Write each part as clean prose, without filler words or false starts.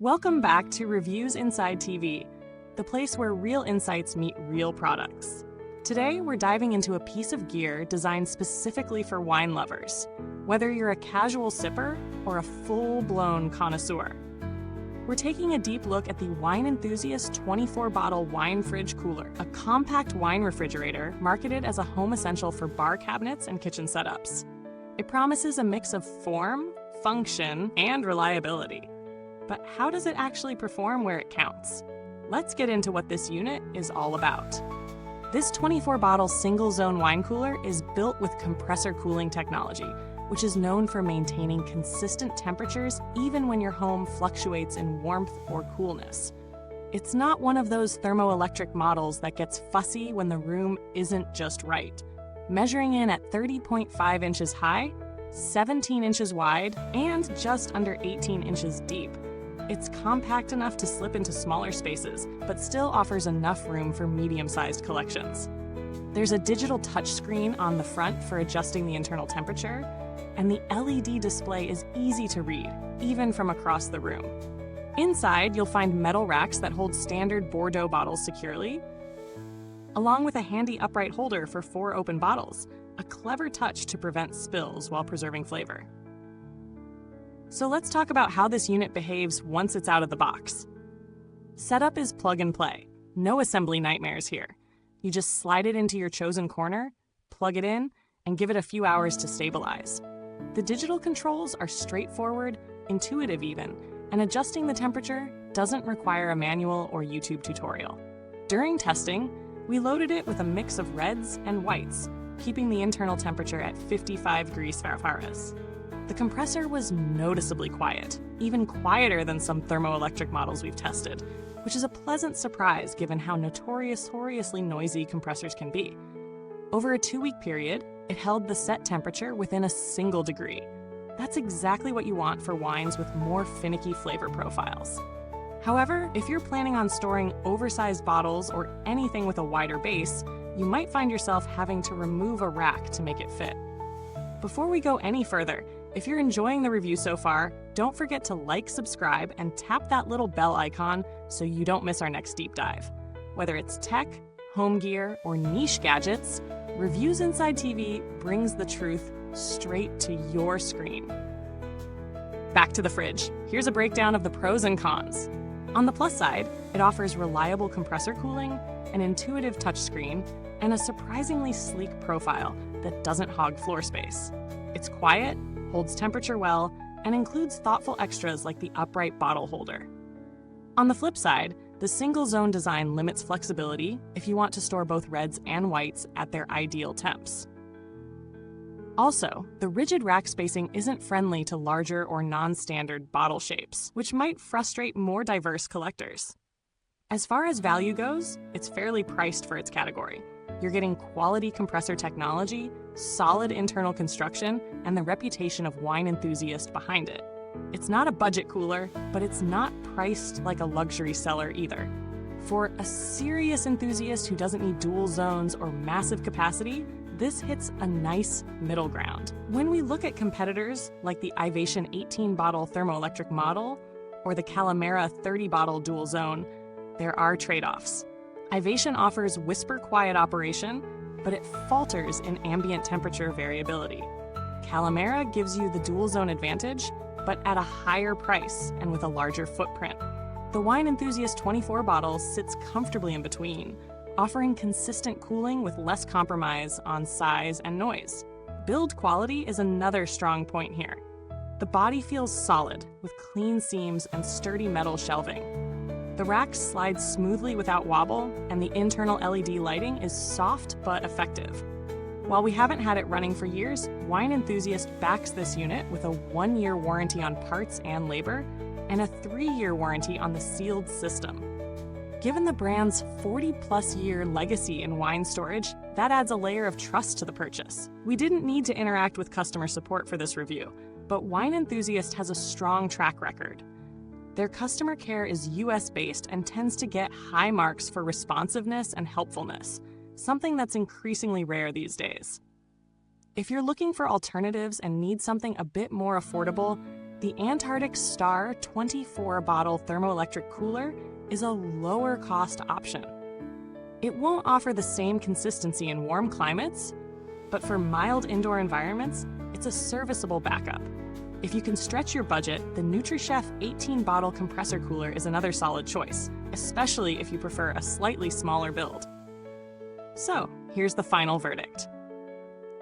Welcome back to Reviews Inside TV, the place where real insights meet real products. Today, we're diving into a piece of gear designed specifically for wine lovers, whether you're a casual sipper or a full-blown connoisseur. We're taking a deep look at the Wine Enthusiast 24-bottle wine fridge cooler, a compact wine refrigerator marketed as a home essential for bar cabinets and kitchen setups. It promises a mix of form, function, and reliability. But how does it actually perform where it counts? Let's get into what this unit is all about. This 24-bottle single-zone wine cooler is built with compressor cooling technology, which is known for maintaining consistent temperatures even when your home fluctuates in warmth or coolness. It's not one of those thermoelectric models that gets fussy when the room isn't just right. Measuring in at 30.5 inches high, 17 inches wide, and just under 18 inches deep, it's compact enough to slip into smaller spaces, but still offers enough room for medium-sized collections. There's a digital touchscreen on the front for adjusting the internal temperature, and the LED display is easy to read, even from across the room. Inside, you'll find metal racks that hold standard Bordeaux bottles securely, along with a handy upright holder for 4 open bottles, a clever touch to prevent spills while preserving flavor. So let's talk about how this unit behaves once it's out of the box. Setup is plug and play. No assembly nightmares here. You just slide it into your chosen corner, plug it in, and give it a few hours to stabilize. The digital controls are straightforward, intuitive even, and adjusting the temperature doesn't require a manual or YouTube tutorial. During testing, we loaded it with a mix of reds and whites, keeping the internal temperature at 55 degrees Fahrenheit. The compressor was noticeably quiet, even quieter than some thermoelectric models we've tested, which is a pleasant surprise given how notoriously noisy compressors can be. Over a 2-week period, it held the set temperature within a single degree. That's exactly what you want for wines with more finicky flavor profiles. However, if you're planning on storing oversized bottles or anything with a wider base, you might find yourself having to remove a rack to make it fit. Before we go any further, if you're enjoying the review so far, don't forget to like, subscribe, and tap that little bell icon so you don't miss our next deep dive. Whether it's tech, home gear, or niche gadgets, Reviews Inside TV brings the truth straight to your screen. Back to the fridge. Here's a breakdown of the pros and cons. On the plus side, it offers reliable compressor cooling, an intuitive touchscreen, and a surprisingly sleek profile that doesn't hog floor space. It's quiet, holds temperature well, and includes thoughtful extras like the upright bottle holder. On the flip side, the single-zone design limits flexibility if you want to store both reds and whites at their ideal temps. Also, the rigid rack spacing isn't friendly to larger or non-standard bottle shapes, which might frustrate more diverse collectors. As far as value goes, it's fairly priced for its category. You're getting quality compressor technology, solid internal construction, and the reputation of Wine Enthusiast behind it. It's not a budget cooler, but it's not priced like a luxury Cellar either. For a serious enthusiast who doesn't need dual zones or massive capacity, this hits a nice middle ground. When we look at competitors like the Ivation 18-bottle thermoelectric model or the Calamera 30-bottle dual zone, there are trade-offs. Ivation offers whisper-quiet operation, but it falters in ambient temperature variability. Calamera gives you the dual-zone advantage, but at a higher price and with a larger footprint. The Wine Enthusiast 24 bottle sits comfortably in between, offering consistent cooling with less compromise on size and noise. Build quality is another strong point here. The body feels solid, with clean seams and sturdy metal shelving. The rack slides smoothly without wobble, and the internal LED lighting is soft but effective. While we haven't had it running for years, Wine Enthusiast backs this unit with a 1-year warranty on parts and labor, and a 3-year warranty on the sealed system. Given the brand's 40-plus year legacy in wine storage, that adds a layer of trust to the purchase. We didn't need to interact with customer support for this review, but Wine Enthusiast has a strong track record. Their customer care is US-based and tends to get high marks for responsiveness and helpfulness, something that's increasingly rare these days. If you're looking for alternatives and need something a bit more affordable, The Antarctic Star 24-bottle thermoelectric cooler is a lower-cost option. It won't offer the same consistency in warm climates, but for mild indoor environments, it's a serviceable backup. If you can stretch your budget, the NutriChef 18-bottle compressor cooler is another solid choice, especially if you prefer a slightly smaller build. So, here's the final verdict.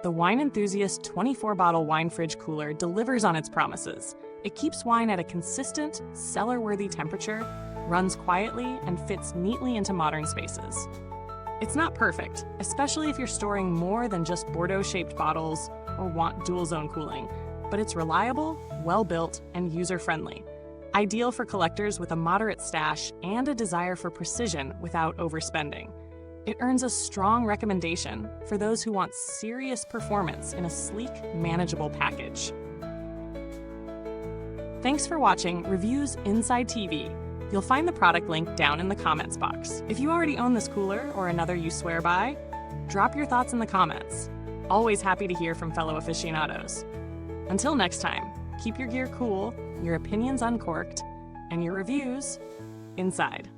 The Wine Enthusiast 24-bottle wine fridge cooler delivers on its promises. It keeps wine at a consistent, cellar-worthy temperature, runs quietly, and fits neatly into modern spaces. It's not perfect, especially if you're storing more than just Bordeaux-shaped bottles or want dual-zone cooling, but it's reliable, well-built, and user-friendly. Ideal for collectors with a moderate stash and a desire for precision without overspending. It earns a strong recommendation for those who want serious performance in a sleek, manageable package. Thanks for watching Reviews Inside TV. You'll find the product link down in the comments box. If you already own this cooler or another you swear by, drop your thoughts in the comments. Always happy to hear from fellow aficionados. Until next time, keep your gear cool, your opinions uncorked, and your reviews inside.